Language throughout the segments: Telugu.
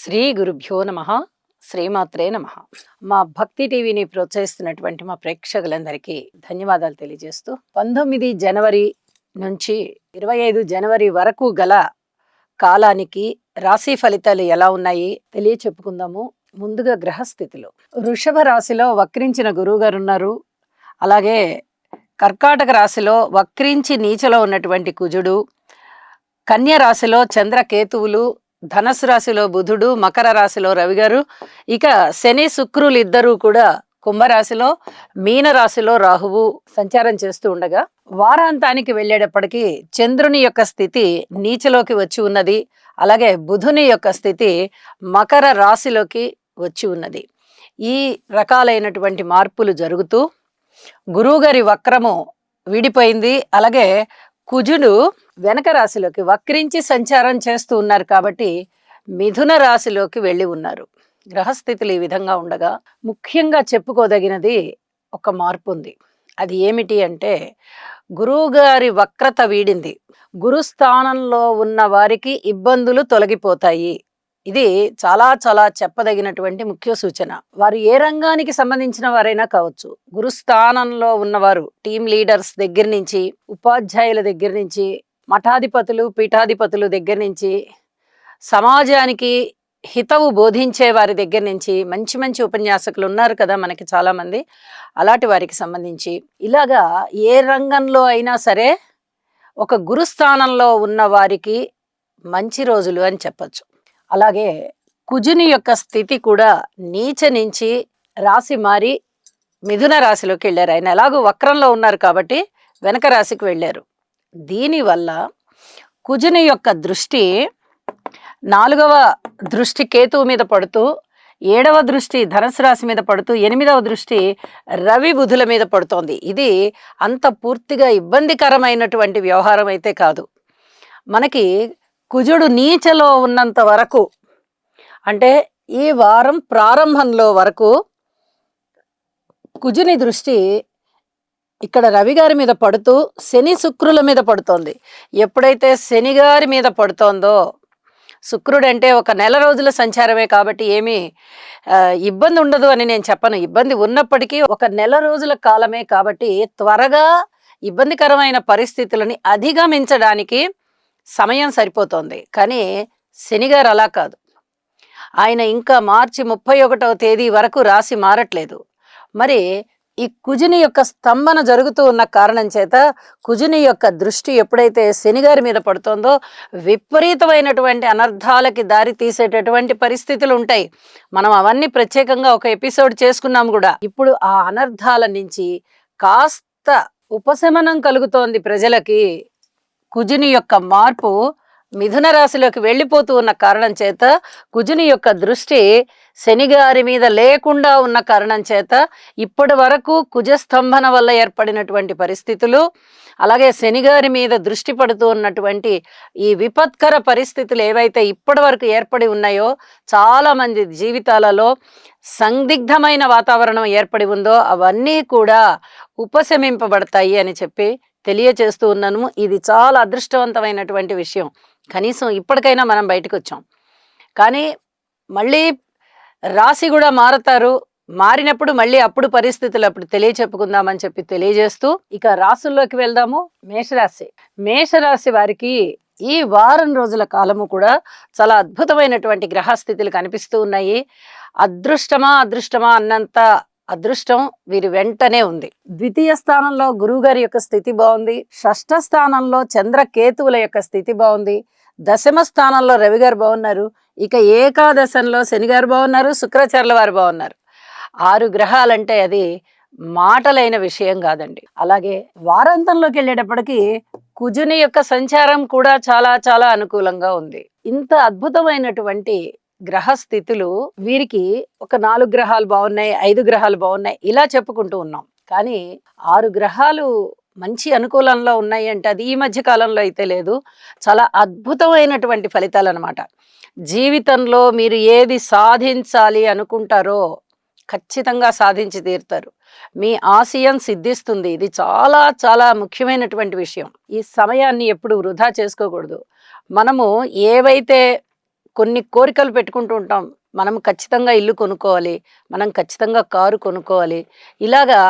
శ్రీ గురుభ్యో నమః. శ్రీమాత్రే నమః. మా భక్తి టీవీని ప్రోత్సహిస్తున్నటువంటి మా ప్రేక్షకులందరికీ ధన్యవాదాలు తెలియజేస్తూ 19 జనవరి నుంచి 25 జనవరి వరకు గల కాలానికి రాశి ఫలితాలు ఎలా ఉన్నాయి తెలియచెప్పుకుందాము. ముందుగా గ్రహస్థితులు. వృషభ రాశిలో వక్రించిన గురువు గారు ఉన్నారు. అలాగే కర్కాటక రాశిలో వక్రించి నీచలో ఉన్నటువంటి కుజుడు, కన్య రాశిలో చంద్రకేతువులు, ధనస్సు రాశిలో బుధుడు, మకర రాశిలో రవి గారు, ఇక శని శుక్రులు ఇద్దరూ కూడా కుంభరాశిలో, మీన రాశిలో రాహువు సంచారం చేస్తూ ఉండగా వారాంతానికి వెళ్ళేటప్పటికీ చంద్రుని యొక్క స్థితి నీచలోకి వచ్చి ఉన్నది. అలాగే బుధుని యొక్క స్థితి మకర రాశిలోకి వచ్చి ఉన్నది. ఈ రకాలైనటువంటి మార్పులు జరుగుతూ గురువుగారి వక్రము విడిపోయింది. అలాగే కుజుడు వెనక రాశిలోకి వక్రించి సంచారం చేస్తూ ఉన్నారు కాబట్టి మిథున రాశిలోకి వెళ్ళి ఉన్నారు. గ్రహస్థితులు ఈ విధంగా ఉండగా ముఖ్యంగా చెప్పుకోదగినది ఒక మార్పు ఉంది. అది ఏమిటి అంటే గురువు గారి వక్రత వీడింది. గురుస్థానంలో ఉన్న వారికి ఇబ్బందులు తొలగిపోతాయి. ఇది చాలా చాలా చెప్పదగినటువంటి ముఖ్య సూచన. వారు ఏ రంగానికి సంబంధించిన వారైనా కావచ్చు, గురుస్థానంలో ఉన్నవారు టీం లీడర్స్ దగ్గర నుంచి, ఉపాధ్యాయుల దగ్గర నుంచి, మఠాధిపతులు పీఠాధిపతులు దగ్గర నుంచి, సమాజానికి హితవు బోధించే వారి దగ్గర నుంచి, మంచి మంచి ఉపన్యాసకులు ఉన్నారు కదా మనకి చాలా మంది, అలాంటి వారికి సంబంధించి ఇలాగా ఏ రంగంలో అయినా సరే ఒక గురుస్థానంలో ఉన్న వారికి మంచి రోజులు అని చెప్పచ్చు. అలాగే కుజుని యొక్క స్థితి కూడా నీచ నుంచి రాశి మారి మిథున రాశిలోకి వెళ్ళారు. ఆయన ఎలాగో వక్రంలో ఉన్నారు కాబట్టి వెనక రాశికి వెళ్ళారు. దీనివల్ల కుజుని యొక్క దృష్టి 4వ దృష్టి కేతువు మీద పడుతూ, 7వ దృష్టి ధనుసు రాశి మీద పడుతూ, 8వ దృష్టి రవి బుధుల మీద పడుతోంది. ఇది అంత పూర్తిగా ఇబ్బందికరమైనటువంటి వ్యవహారం అయితే కాదు. మనకి కుజుడు నీచలో ఉన్నంత వరకు, అంటే ఈ వారం ప్రారంభంలో వరకు కుజుని దృష్టి ఇక్కడ రవి గారి మీద పడుతూ శని శుక్రుల మీద పడుతోంది. ఎప్పుడైతే శని గారి మీద పడుతోందో, శుక్రుడు అంటే ఒక నెల రోజుల సంచారమే కాబట్టి ఏమీ ఇబ్బంది ఉండదు అని నేను చెప్పను. ఇబ్బంది ఉన్నప్పటికీ ఒక నెల రోజుల కాలమే కాబట్టి త్వరగా ఇబ్బందికరమైన పరిస్థితులని అధిగమించడానికి సమయం సరిపోతుంది. కానీ శనిగారు అలా కాదు. ఆయన ఇంకా మార్చి 31వ తేదీ వరకు రాశి మారట్లేదు. మరి ఈ కుజుని యొక్క స్తంభన జరుగుతూ ఉన్న కారణం చేత కుజుని యొక్క దృష్టి ఎప్పుడైతే శనిగారి మీద పడుతుందో విపరీతమైనటువంటి అనర్థాలకి దారి తీసేటటువంటి పరిస్థితులు ఉంటాయి. మనం అవన్నీ ప్రత్యేకంగా ఒక ఎపిసోడ్ చేసుకున్నాం కూడా. ఇప్పుడు ఆ అనర్థాల నుంచి కాస్త ఉపశమనం కలుగుతోంది ప్రజలకి. కుజుని యొక్క మార్పు మిథున రాశిలోకి వెళ్ళిపోతూ ఉన్న కారణం చేత, కుజుని యొక్క దృష్టి శనిగారి మీద లేకుండా ఉన్న కారణం చేత ఇప్పటి వరకు కుజస్తంభన వల్ల ఏర్పడినటువంటి పరిస్థితులు, అలాగే శనిగారి మీద దృష్టి పడుతూ ఉన్నటువంటి ఈ విపత్కర పరిస్థితులు ఏవైతే ఇప్పటి వరకు ఏర్పడి ఉన్నాయో, చాలా మంది జీవితాలలో సందిగ్ధమైన వాతావరణం ఏర్పడి ఉందో అవన్నీ కూడా ఉపశమింపబడతాయి అని చెప్పి తెలియచేస్తూ ఉన్నాను. ఇది చాలా అదృష్టవంతమైనటువంటి విషయం. కనీసం ఇప్పటికైనా మనం బయటకు వచ్చాం. కానీ మళ్ళీ రాశి కూడా మారతారు. మారినప్పుడు మళ్ళీ అప్పుడు పరిస్థితులు అప్పుడు తెలియచెప్పుకుందామని చెప్పి తెలియజేస్తూ ఇక రాశుల్లోకి వెళ్దాము. మేషరాశి. మేషరాశి వారికి ఈ వారం రోజుల కాలము కూడా చాలా అద్భుతమైనటువంటి గ్రహస్థితులు కనిపిస్తూ ఉన్నాయి. అదృష్టమా అన్నంత అదృష్టం వీరి వెంటనే ఉంది. ద్వితీయ స్థానంలో గురువు గారి యొక్క స్థితి బాగుంది. షష్ఠ స్థానంలో చంద్రకేతువుల యొక్క స్థితి బాగుంది. దశమ స్థానంలో రవి గారు బాగున్నారు. ఇక ఏకాదశంలో శని గారు బాగున్నారు. శుక్రాచార్యుల వారు బాగున్నారు. 6 గ్రహాలంటే అది మాటలైన విషయం కాదండి. అలాగే వారాంతంలోకి వెళ్ళేటప్పటికి కుజుని యొక్క సంచారం కూడా చాలా చాలా అనుకూలంగా ఉంది. ఇంత అద్భుతమైనటువంటి గ్రహస్థితులు వీరికి ఒక 4 గ్రహాలు బాగున్నాయి, 5 గ్రహాలు బాగున్నాయి ఇలా చెప్పుకుంటూ ఉన్నాం. కానీ 6 గ్రహాలు మంచి అనుకూలంలో ఉన్నాయి అంటే అది ఈ మధ్య కాలంలో అయితే లేదు. చాలా అద్భుతమైనటువంటి ఫలితాలు అన్నమాట. జీవితంలో మీరు ఏది సాధించాలి అనుకుంటారో ఖచ్చితంగా సాధించి తీరుతారు. మీ ఆశయం సిద్ధిస్తుంది. ఇది చాలా చాలా ముఖ్యమైనటువంటి విషయం. ఈ సమయాన్ని ఎప్పుడు వృధా చేసుకోకూడదు. మనము ఏవైతే కొన్ని కోరికలు పెట్టుకుంటూ ఉంటాం. మనం ఖచ్చితంగా ఇల్లు కొనుక్కోవాలి. మనం ఖచ్చితంగా కారు కొనుక్కోవాలి. ఇలాగా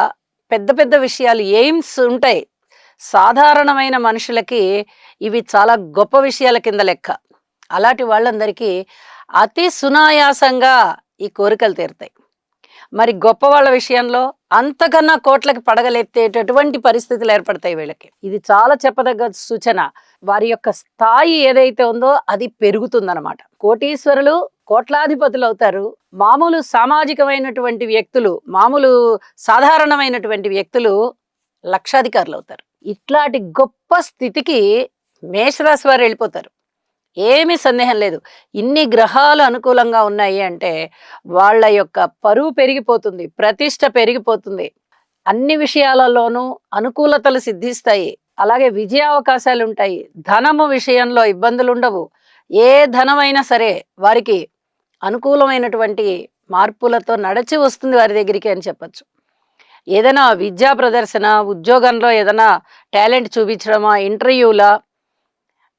పెద్ద పెద్ద విషయాలు ఎయిమ్స్ ఉంటాయి. సాధారణమైన మనుషులకి ఇవి చాలా గొప్ప విషయాల కింద లెక్క. అలాంటి వాళ్ళందరికీ అతి సునాయాసంగా ఈ కోరికలు తీరుతాయి. మరి గొప్పవాళ్ళ విషయంలో అంతకన్నా కోట్లకి పడగలెత్తేటటువంటి పరిస్థితులు ఏర్పడతాయి వీళ్ళకి. ఇది చాలా చెప్పదగ్గ సూచన. వారి యొక్క స్థాయి ఏదైతే ఉందో అది పెరుగుతుందన్నమాట. కోటీశ్వరులు కోట్లాధిపతులు అవుతారు. మామూలు సామాజికమైనటువంటి వ్యక్తులు, మామూలు సాధారణమైనటువంటి వ్యక్తులు లక్షాధికారులు అవుతారు. ఇట్లాంటి గొప్ప స్థితికి మేషరాశి వారు వెళ్ళిపోతారు. ఏమీ సందేహం లేదు. ఇన్ని గ్రహాలు అనుకూలంగా ఉన్నాయి అంటే వాళ్ళ యొక్క పరువు పెరిగిపోతుంది, ప్రతిష్ట పెరిగిపోతుంది. అన్ని విషయాలలోనూ అనుకూలతలు సిద్ధిస్తాయి. అలాగే విజయావకాశాలు ఉంటాయి. ధనము విషయంలో ఇబ్బందులు ఉండవు. ఏ ధనమైనా సరే వారికి అనుకూలమైనటువంటి మార్పులతో నడిచి వస్తుంది వారి దగ్గరికి అని చెప్పచ్చు. ఏదైనా విద్యా ప్రదర్శన, ఉద్యోగంలో ఏదైనా టాలెంట్ చూపించడమా, ఇంటర్వ్యూలా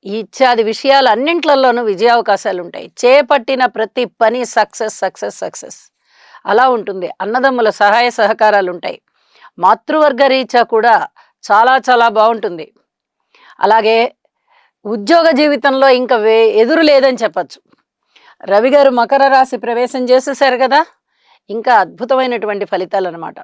ఇత్యాది విషయాలు అన్నింట్లలోనూ విజయావకాశాలు ఉంటాయి. చేపట్టిన ప్రతి పని సక్సెస్ సక్సెస్ సక్సెస్ అలా ఉంటుంది. అన్నదమ్ముల సహాయ సహకారాలు ఉంటాయి. మాతృవర్గ రీత్యా కూడా చాలా చాలా బాగుంటుంది. అలాగే ఉద్యోగ జీవితంలో ఇంకా ఎదురు లేదని చెప్పచ్చు. రవి గారు మకర రాశి ప్రవేశం చేసేసారు కదా, ఇంకా అద్భుతమైనటువంటి ఫలితాలు అనమాట.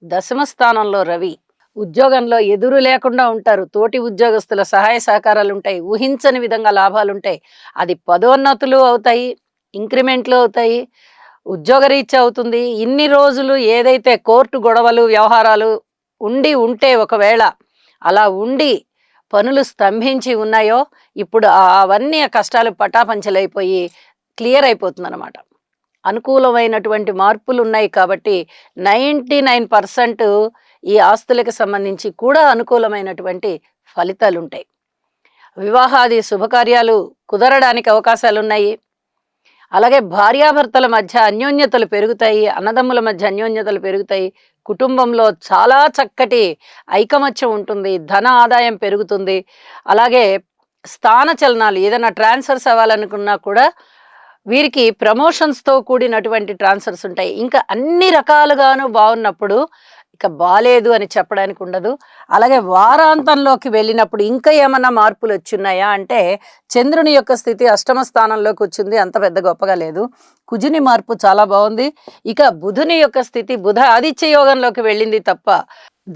దశమ స్థానంలో రవి. ఉద్యోగంలో ఎదురు లేకుండా ఉంటారు. తోటి ఉద్యోగస్తుల సహాయ సహకారాలు ఉంటాయి. ఊహించని విధంగా లాభాలు ఉంటాయి. అది పదోన్నతులు అవుతాయి, ఇంక్రిమెంట్లు అవుతాయి, ఉద్యోగరీత్యా అవుతుంది. ఇన్ని రోజులు ఏదైతే కోర్టు గొడవలు వ్యవహారాలు ఉంటే ఒకవేళ అలా ఉండి పనులు స్తంభించి ఉన్నాయో ఇప్పుడు అవన్నీ ఆ కష్టాలు పటాపంచలైపోయి క్లియర్ అయిపోతుంది అనమాట. అనుకూలమైనటువంటి మార్పులు ఉన్నాయి కాబట్టి 99% ఈ ఆస్తులకు సంబంధించి కూడా అనుకూలమైనటువంటి ఫలితాలు ఉంటాయి. వివాహాది శుభకార్యాలు కుదరడానికి అవకాశాలు ఉన్నాయి. అలాగే భార్యాభర్తల మధ్య అన్యోన్యతలు పెరుగుతాయి. అన్నదమ్ముల మధ్య అన్యోన్యతలు పెరుగుతాయి. కుటుంబంలో చాలా చక్కటి ఐకమత్యం ఉంటుంది. ధన ఆదాయం పెరుగుతుంది. అలాగే స్థాన చలనాలు ఏదైనా ట్రాన్స్ఫర్స్ అవ్వాలనుకున్నా కూడా వీరికి ప్రమోషన్స్తో కూడినటువంటి ట్రాన్స్ఫర్స్ ఉంటాయి. ఇంకా అన్ని రకాలుగాను బాగున్నప్పుడు ఇక బాలేదు అని చెప్పడానికి ఉండదు. అలాగే వారాంతంలోకి వెళ్ళినప్పుడు ఇంకా ఏమన్నా మార్పులు వచ్చిన్నాయా అంటే చంద్రుని యొక్క స్థితి అష్టమ స్థానంలోకి వచ్చింది. అంత పెద్ద గొప్పగా లేదు. కుజుని మార్పు చాలా బాగుంది. ఇక బుధుని యొక్క స్థితి బుధ ఆదిత్య యోగంలోకి వెళ్ళింది తప్ప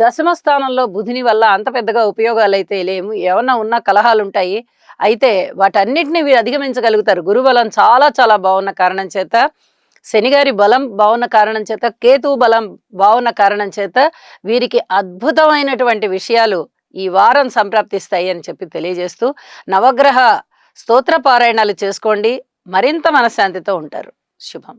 దశమ స్థానంలో బుధుని వల్ల అంత పెద్దగా ఉపయోగాలు అయితే లేవు. ఏమన్నా ఉన్న కలహాలు ఉంటాయి. అయితే వాటన్నిటిని వీరు అధిగమించగలుగుతారు. గురుబలం చాలా చాలా బాగున్న కారణం చేత, శనిగారి బలం బాగున్న కారణం చేత, కేతువు బలం బాగున్న కారణం చేత వీరికి అద్భుతమైనటువంటి విషయాలు ఈ వారం సంప్రాప్తిస్తాయి అని చెప్పి తెలియజేస్తూ నవగ్రహ స్తోత్ర పారాయణాలు చేసుకోండి. మరింత మనశ్శాంతితో ఉంటారు. శుభం.